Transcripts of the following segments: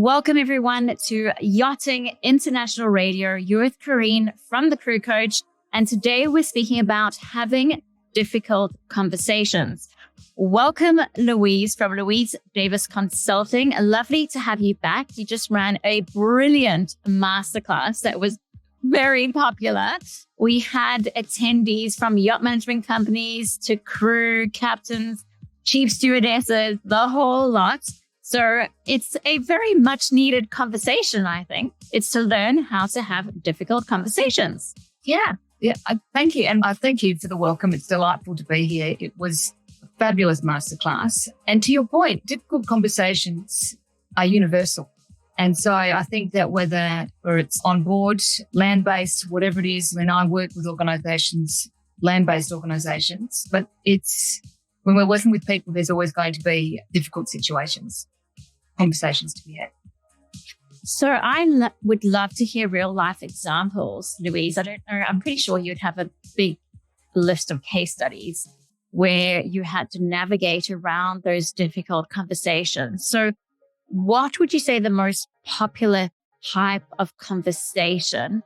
Welcome everyone to Yachting International Radio. You're with Karine from The Crew Coach, and today we're speaking about having difficult conversations. Welcome Louise from Louise Davis Consulting. Lovely to have you back. You just ran a brilliant masterclass that was very popular. We had attendees from yacht management companies to crew captains, chief stewardesses, the whole lot. So it's a very much needed conversation, I think. It's to learn how to have difficult conversations. Yeah. Thank you. And I thank you for the welcome. It's delightful to be here. It was a fabulous masterclass. And to your point, difficult conversations are universal. And so I think that whether it's on board, land-based, whatever it is, when I work with organizations, land-based organizations, but when we're working with people, there's always going to be difficult conversations to be had. So I would love to hear real life examples, Louise. I don't know. I'm pretty sure you'd have a big list of case studies where you had to navigate around those difficult conversations. So what would you say the most popular type of conversation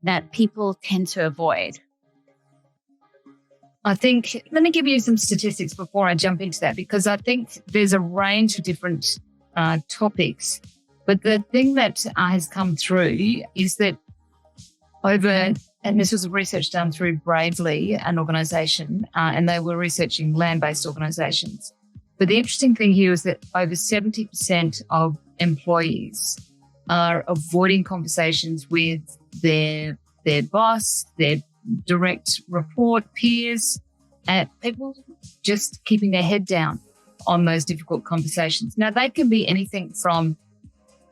that people tend to avoid? I think, let me give you some statistics before I jump into that, because I think there's a range of different topics. But the thing that has come through is that and this was research done through Bravely, an organisation, and they were researching land-based organisations. But the interesting thing here is that over 70% of employees are avoiding conversations with their boss, their direct report, peers, and people just keeping their head down on those difficult conversations. Now, they can be anything from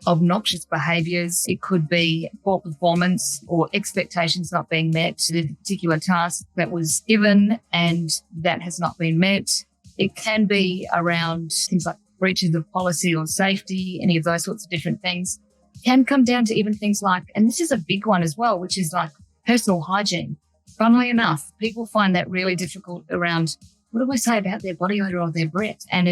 obnoxious behaviours. It could be poor performance or expectations not being met to the particular task that was given and that has not been met. It can be around things like breaches of policy or safety, any of those sorts of different things. It can come down to even things like, and this is a big one as well, which is like personal hygiene. Funnily enough, people find that really difficult around, what do I say about their body odor or their breath? And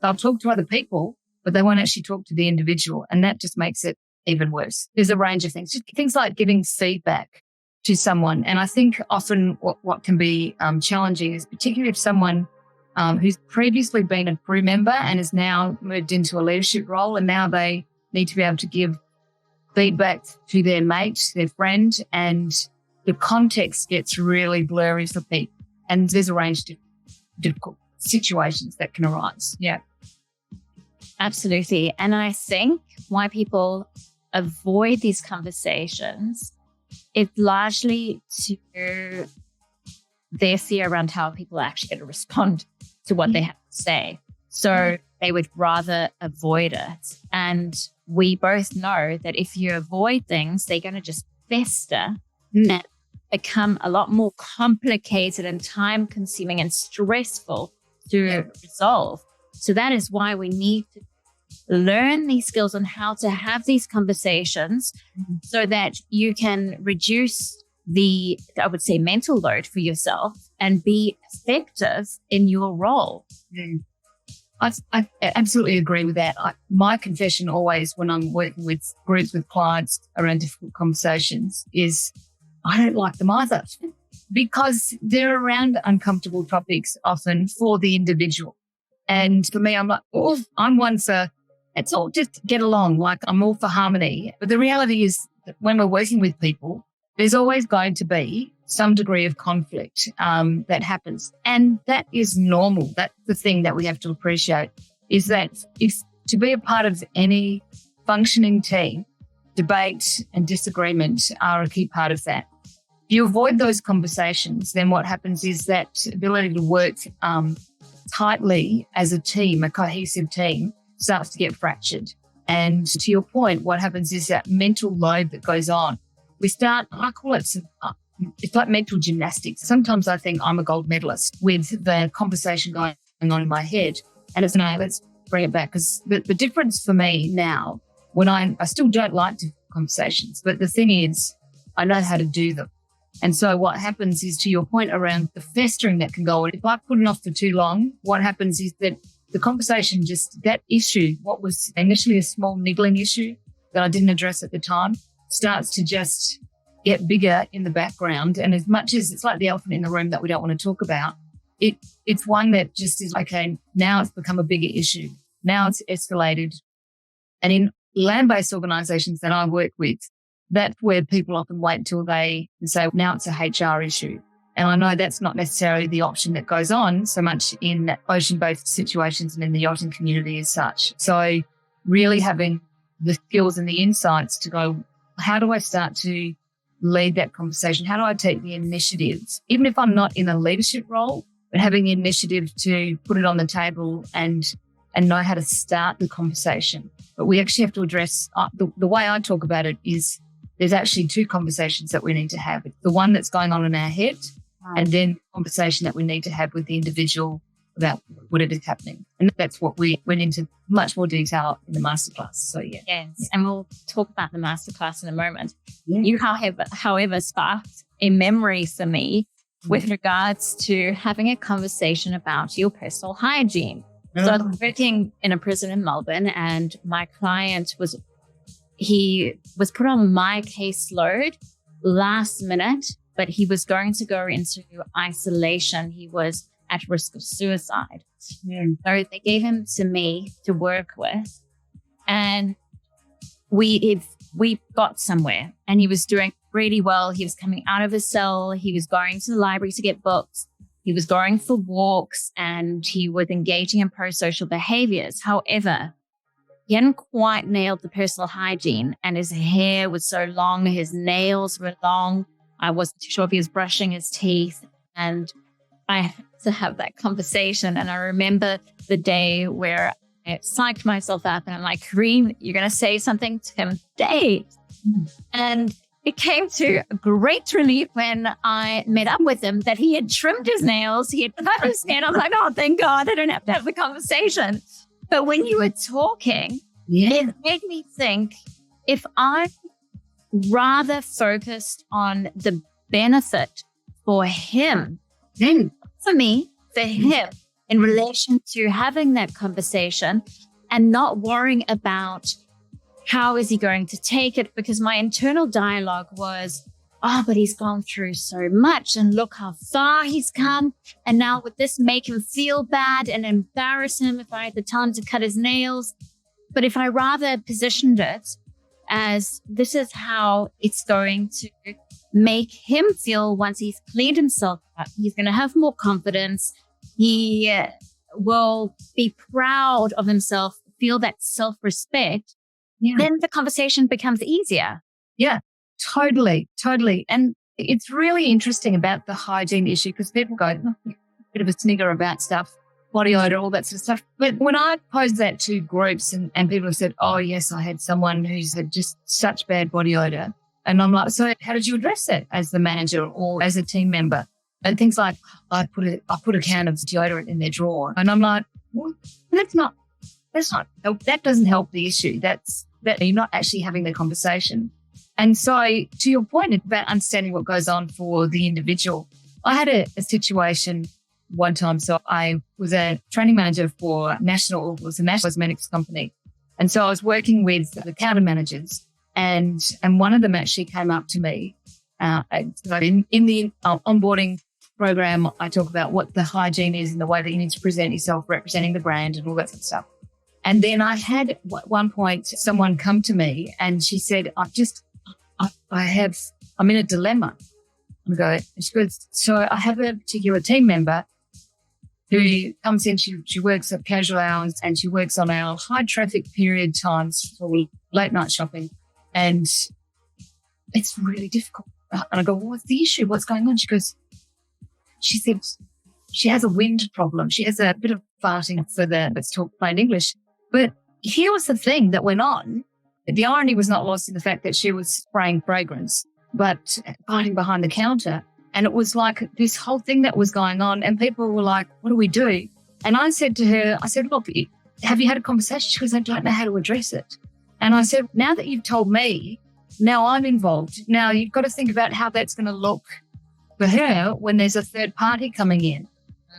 they'll talk to other people, but they won't actually talk to the individual. And that just makes it even worse. There's a range of things, just things like giving feedback to someone. And I think often what can be challenging is particularly if someone who's previously been a crew member and has now moved into a leadership role, and now they need to be able to give feedback to their mate, their friend, and the context gets really blurry for people. And there's a range of difficult situations that can arise. Yeah. Absolutely. And I think why people avoid these conversations is largely to their fear around how people are actually going to respond to what they have to say. So they would rather avoid it. And we both know that if you avoid things, they're going to just fester and become a lot more complicated and time consuming and stressful to resolve. So that is why we need to learn these skills on how to have these conversations so that you can reduce the, I would say, mental load for yourself and be effective in your role. I absolutely agree with that. My confession always when I'm working with groups with clients around difficult conversations is I don't like them either, because they're around uncomfortable topics often for the individual. And for me, I'm like, I'm one for, it's all just get along, like I'm all for harmony. But the reality is that when we're working with people, there's always going to be some degree of conflict that happens. And that is normal. That's the thing that we have to appreciate, is that if to be a part of any functioning team, debate and disagreement are a key part of that. If you avoid those conversations, then what happens is that ability to work tightly as a team, a cohesive team, starts to get fractured. And to your point, what happens is that mental load that goes on. I call it, it's like mental gymnastics. Sometimes I think I'm a gold medalist with the conversation going on in my head. And it's, no, let's bring it back. Because the difference for me now, when I still don't like conversations, but the thing is, I know how to do them. And so what happens is, to your point around the festering that can go on, if I put it off for too long, what happens is that the conversation, just that issue, what was initially a small niggling issue that I didn't address at the time, starts to just get bigger in the background. And as much as it's like the elephant in the room that we don't want to talk about, it's one that just is, okay, now it's become a bigger issue. Now it's escalated. And in land-based organisations that I work with, that's where people often wait until they say, now it's a HR issue. And I know that's not necessarily the option that goes on so much in ocean-based situations and in the yachting community as such. So really having the skills and the insights to go, how do I start to lead that conversation? How do I take the initiatives, even if I'm not in a leadership role, but having the initiative to put it on the table and know how to start the conversation. But we actually have to address, the way I talk about it is there's actually two conversations that we need to have. It's the one that's going on in our head, and then the conversation that we need to have with the individual about what it is happening. And that's what we went into much more detail in the masterclass. So, yeah. Yes, and we'll talk about the masterclass in a moment. Yeah. You, however, sparked a memory for me with regards to having a conversation about your personal hygiene. So I was working in a prison in Melbourne, and my client was put on my caseload last minute, but he was going to go into isolation. He was at risk of suicide. Yeah. So they gave him to me to work with, and we got somewhere, and he was doing really well. He was coming out of his cell. He was going to the library to get books. He was going for walks, and he was engaging in pro-social behaviors. However, he hadn't quite nailed the personal hygiene, and his hair was so long, his nails were long. I wasn't too sure if he was brushing his teeth, and I had to have that conversation. And I remember the day where I psyched myself up, and I'm like, Kareen, you're going to say something to him today. And it came to great relief when I met up with him that he had trimmed his nails, he had cut his hair. I was like, oh, thank God, I don't have to have the conversation. But when you were talking, it made me think, if I rather focused on the benefit for him, then for me, for him, in relation to having that conversation and not worrying about how is he going to take it? Because my internal dialogue was, oh, but he's gone through so much, and look how far he's come. And now would this make him feel bad and embarrass him if I had the time to cut his nails? But if I rather positioned it as this is how it's going to make him feel once he's cleaned himself up, he's going to have more confidence. He will be proud of himself, feel that self-respect. Yeah. Then the conversation becomes easier. Yeah, totally. And it's really interesting about the hygiene issue, because people go, a bit of a snigger about stuff, body odor, all that sort of stuff. But when I pose that to groups and people have said, oh, yes, I had someone who's had just such bad body odor. And I'm like, so how did you address that as the manager or as a team member? And things like, I put a can of deodorant in their drawer. And I'm like, well, that doesn't help the issue. That you're not actually having the conversation. And so to your point about understanding what goes on for the individual, I had a situation one time. So I was a training manager for a national cosmetics company. And so I was working with the counter managers, and one of them actually came up to me. In the onboarding program, I talk about what the hygiene is and the way that you need to present yourself, representing the brand and all that sort of stuff. And then I had at one point someone come to me and she said, I'm in a dilemma. And she goes, so I have a particular team member who comes in, she works at casual hours and she works on our high traffic period times for late night shopping. And it's really difficult. And I go, well, what's the issue? What's going on? She said, she has a wind problem. She has a bit of farting let's talk plain English. But here was the thing that went on. The irony was not lost in the fact that she was spraying fragrance, but hiding behind the counter. And it was like this whole thing that was going on. And people were like, what do we do? And I said to her, look, have you had a conversation? She goes, I don't know how to address it. And I said, now that you've told me, now I'm involved. Now you've got to think about how that's going to look for her when there's a third party coming in.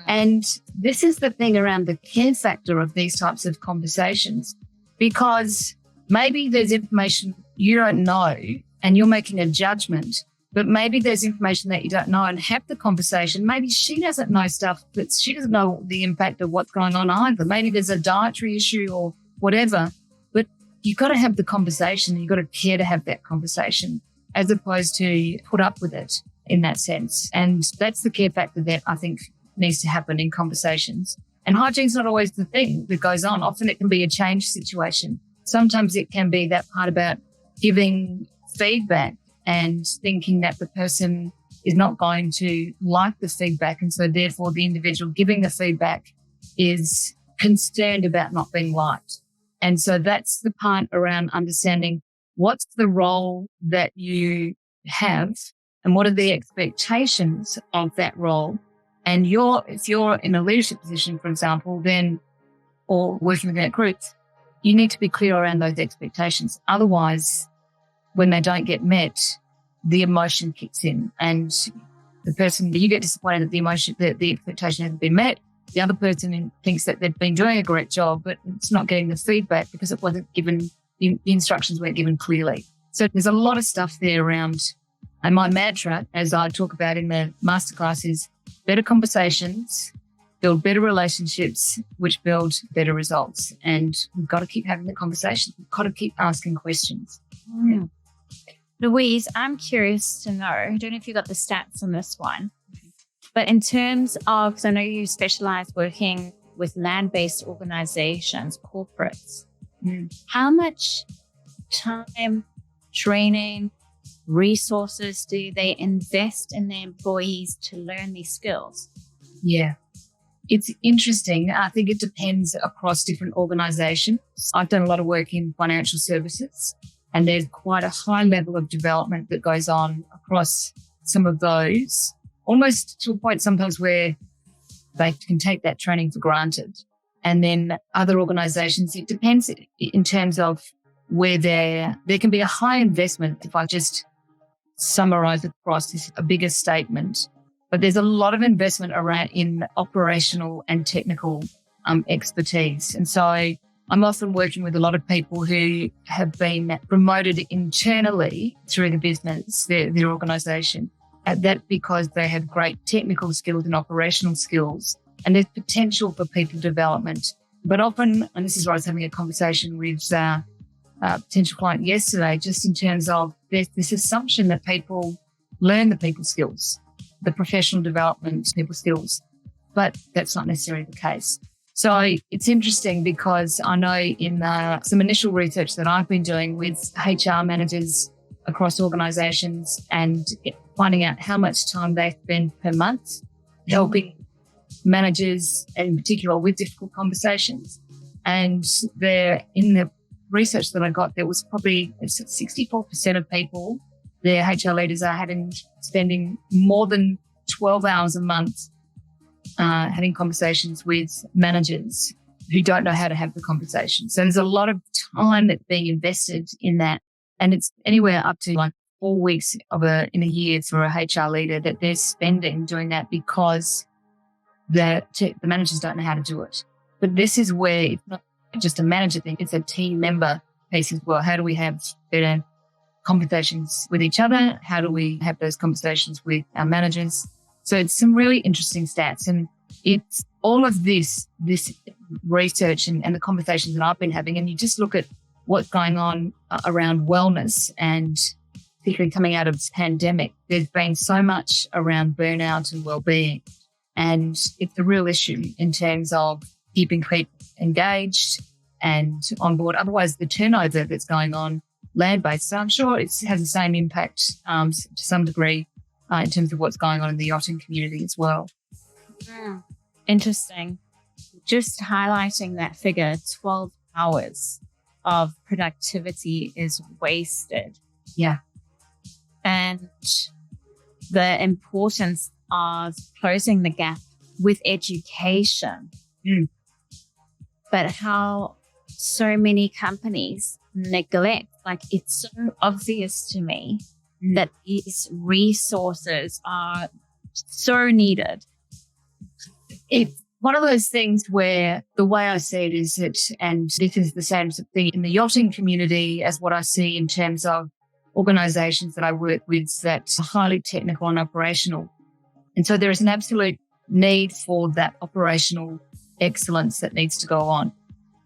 And this is the thing around the care factor of these types of conversations, because maybe there's information you don't know and you're making a judgment, but maybe there's information that you don't know, and have the conversation. Maybe she doesn't know stuff, but she doesn't know the impact of what's going on either. Maybe there's a dietary issue or whatever, but you've got to have the conversation. You've got to care to have that conversation as opposed to put up with it in that sense. And that's the care factor that I think needs to happen in conversations. And hygiene's not always the thing that goes on. Often it can be a change situation. Sometimes it can be that part about giving feedback and thinking that the person is not going to like the feedback. And so therefore the individual giving the feedback is concerned about not being liked. And so that's the part around understanding what's the role that you have and what are the expectations of that role. And if you're in a leadership position, for example, then, or working within groups, you need to be clear around those expectations. Otherwise, when they don't get met, the emotion kicks in, and the person, you get disappointed that the expectation hasn't been met. The other person thinks that they've been doing a great job, but it's not getting the feedback because it wasn't given, the instructions weren't given clearly. So there's a lot of stuff there around. And my mantra, as I talk about in the masterclass, is better conversations build better relationships, which build better results. And we've got to keep having the conversation. We've got to keep asking questions. Yeah. Louise, I'm curious to know, I don't know if you got the stats on this one, but in terms of, because I know you specialize working with land-based organizations, corporates, how much time, training, resources do they invest in their employees to learn these skills? Yeah. It's interesting. I think it depends across different organizations. I've done a lot of work in financial services, and there's quite a high level of development that goes on across some of those, almost to a point sometimes where they can take that training for granted. And then other organizations, it depends in terms of where there can be a high investment. If I just summarize across this, a bigger statement, but there's a lot of investment around in operational and technical expertise. And so I'm often working with a lot of people who have been promoted internally through the business, their organisation, and that because they have great technical skills and operational skills, and there's potential for people development. But often, and this is where I was having a conversation with a potential client yesterday, just in terms of there's this assumption that people learn the people skills, the professional development people skills, but that's not necessarily the case. So it's interesting because I know in some initial research that I've been doing with HR managers across organisations and finding out how much time they spend per month helping managers, and in particular with difficult conversations. And in the research that I got, there was probably 64% of people, their HR leaders are spending more than 12 hours a month having conversations with managers who don't know how to have the conversation. So there's a lot of time that's being invested in that. And it's anywhere up to like 4 weeks in a year for a HR leader that they're spending doing that because the managers don't know how to do it. But this is where it's not just a manager thing, it's a team member piece as well. How do we have better conversations with each other? How do we have those conversations with our managers? So it's some really interesting stats, and it's all of this research and the conversations that I've been having. And you just look at what's going on around wellness, and particularly coming out of this pandemic, there's been so much around burnout and well-being, and it's a real issue in terms of keeping people engaged and on board. Otherwise, the turnover that's going on land-based, so I'm sure it has the same impact to some degree in terms of what's going on in the yachting community as well. Interesting. Just highlighting that figure, 12 hours of productivity is wasted. Yeah. And the importance of closing the gap with education. But how so many companies neglect, like it's so obvious to me that these resources are so needed It's one of those things where the way I see it is that, and this is the same thing in the yachting community as what I see in terms of organizations that I work with that are highly technical and operational. And so there is an absolute need for that operational excellence that needs to go on.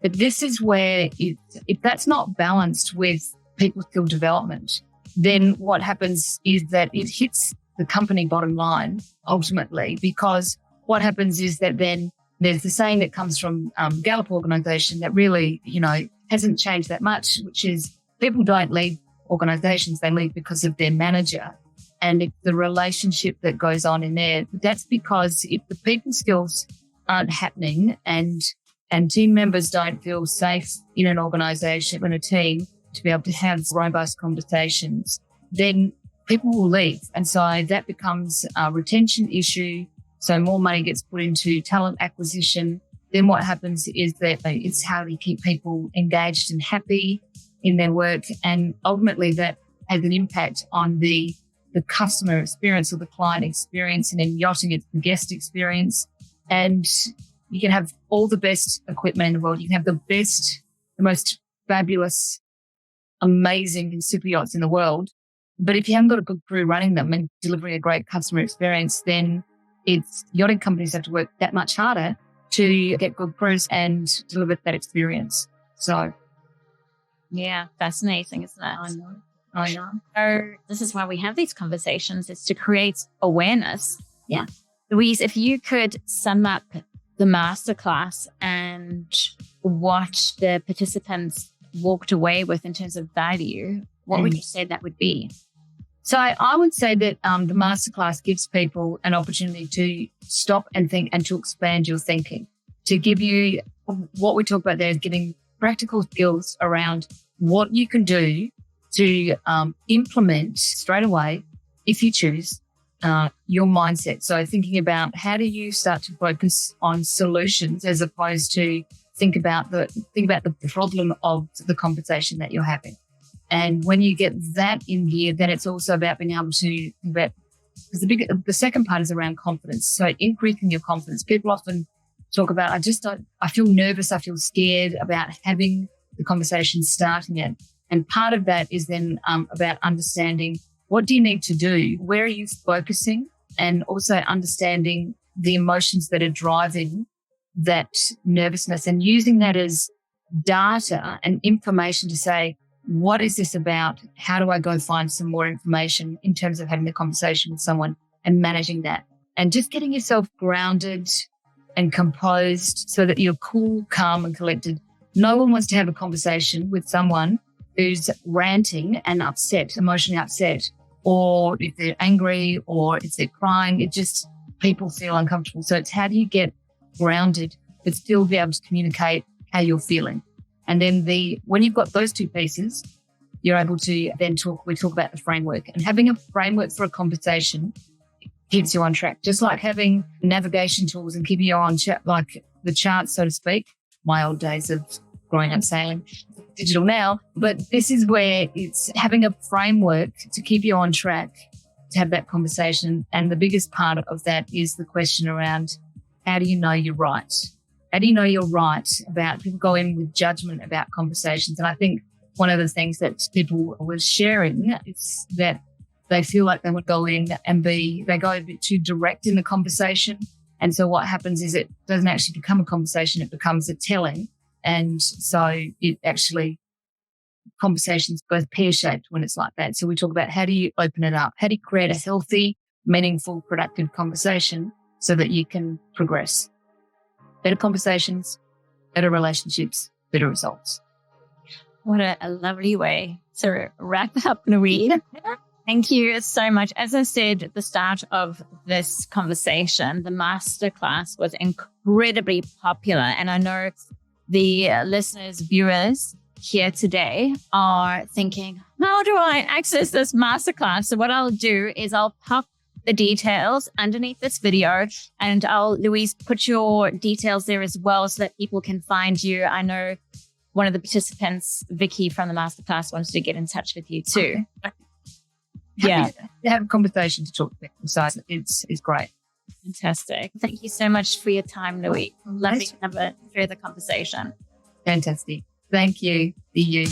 But this is where if that's not balanced with people skill development, then what happens is that it hits the company bottom line ultimately, because what happens is that then there's the saying that comes from Gallup organization that really, hasn't changed that much, which is people don't leave organizations, they leave because of their manager. And it's the relationship that goes on in there. That's because if the people skills aren't happening and team members don't feel safe in an organization, in a team, to be able to have robust conversations, then people will leave. And so that becomes a retention issue. So more money gets put into talent acquisition. Then what happens is that it's how do you keep people engaged and happy in their work. And ultimately that has an impact on the customer experience or the client experience. And in yachting, it's the guest experience. And you can have all the best equipment in the world. You can have the best, the most fabulous, amazing super yachts in the world. But if you haven't got a good crew running them and delivering a great customer experience, then yachting companies have to work that much harder to get good crews and deliver that experience. So, yeah, fascinating, isn't it? I know. So this is why we have these conversations, is to create awareness. Yeah. Louise, if you could sum up the masterclass and what the participants walked away with in terms of value, what would you say that would be? So I would say that the masterclass gives people an opportunity to stop and think and to expand your thinking, to give you what we talk about there is getting practical skills around what you can do to implement straight away, if you choose, your mindset. So thinking about how do you start to focus on solutions as opposed to think about the problem of the conversation that you're having. And when you get that in here, then it's also about being able to think about, because the second part is around confidence. So increasing your confidence. People often talk about, I feel nervous, I feel scared about having the conversation starting it. And part of that is then about understanding what do you need to do? Where are you focusing? And also understanding the emotions that are driving that nervousness and using that as data and information to say, what is this about? How do I go find some more information in terms of having a conversation with someone and managing that? And just getting yourself grounded and composed so that you're cool, calm and collected. No one wants to have a conversation with someone who's ranting and upset, emotionally upset, or if they're angry or if they're crying, people feel uncomfortable. So it's how do you get grounded but still be able to communicate how you're feeling? And then when you've got those two pieces, you're able to then we talk about the framework. And having a framework for a conversation keeps you on track. Just like having navigation tools and keeping you on like the charts, so to speak. My old days of growing up sailing, digital now. But this is where it's having a framework to keep you on track to have that conversation. And the biggest part of that is the question around, how do you know you're right? How do you know you're right about people go in with judgment about conversations? And I think one of the things that people were sharing is that they feel like they would go in and they go a bit too direct in the conversation. And so what happens is it doesn't actually become a conversation, it becomes a telling. And so conversations go pear-shaped when it's like that. So we talk about how do you open it up? How do you create a healthy, meaningful, productive conversation so that you can progress? Better conversations, better relationships, better results. What a lovely way to wrap up, Louise. Thank you so much. As I said at the start of this conversation, the masterclass was incredibly popular. And I know the listeners, viewers here today are thinking, how do I access this masterclass? So what I'll do is I'll pop the details underneath this video and Louise, put your details there as well so that people can find you. I know one of the participants, Vicky from the masterclass, wants to get in touch with you too. Yeah. To have a conversation to talk to people. So it's great. Fantastic. Thank you so much for your time, Louise. Lovely to have a further conversation. Fantastic. Thank you. See you.